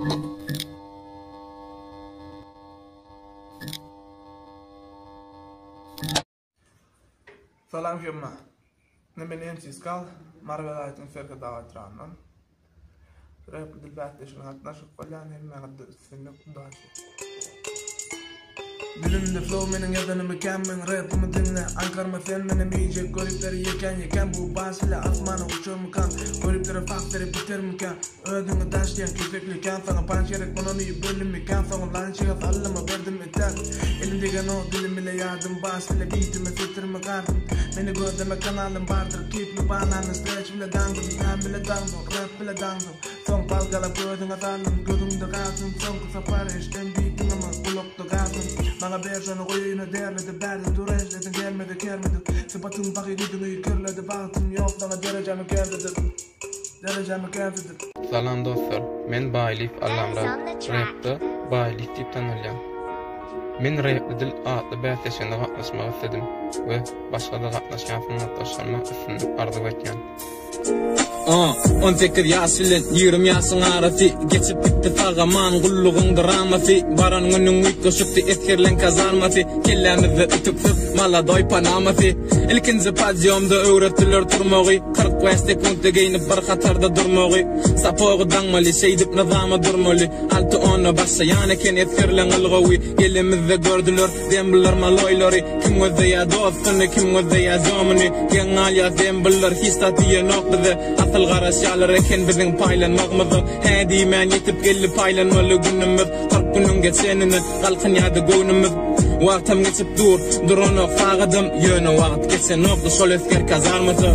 Salam jemma. Neben ensi skal marvelayt ferka davat ranan. Rap dilbat ishrat nashq qalan hemma qad sinna qudati. Dilimde flow menin yadanı mükemmel rap'ımı dinle Ankara fen menin iyice garipleri yeken bu basile asmanı uçurum kan Garipleri faktörü biter miken Ödünü taşlayan köpekliken Sana pançerek mononu bölüm miken Sana lançıya fallama verdim eter Elimdeki o dilim bile yardım basile beatimi fitrimi kardım Beni gördeme kanalım vardır Keep me bananı stretch bile dangım Sen bile dangım rap bile dangım Son palgala gördün atanım Gözümde kaldım son kısa para işten beatim ama kulakta kaldım Bana versiyonu koyunu derledi berdim Durejledin gelmedi kermedik Sıfatın bakı güdümü körledi baktım Yok bana derecemi geldidir Salam dostlar, men Baylif Allamra rap'da Baylif dip tanılýan. Men rap'da dil adly bätleşende gatnaşmak istedim we başga da gatnaşan fırnatdaşlarma üstünlük arzu etken. 18 yaşylyň 20 ýasyň arasy geçip bitdi fagaman gullugyň dramasy baran günüň uykusykdy etkerlen kazarmasy kellämizde ütüksiz maladoy panamasy ilkinji pazyomda öwretiler turmagy 45 sekundda geýnip bir hatarda durmagy sapogy dangmaly şeýdip nizama durmaly 6-10 başlaýan eken etkerlen ylgawy gelimizde gördüler dembiler maloylary kim gözde dostunu kim gözde zomunu genalya dembiler histatyy noktada asıl garaşalar eken bizning paylanmagymyzy hädi men yetip gelip paylanmaly günümüz 40 günüň geçenini galkyn ýady göwnümüz wagtam geçip durany fagadım ýöne wagt geçen nokda şol esker kazarmasy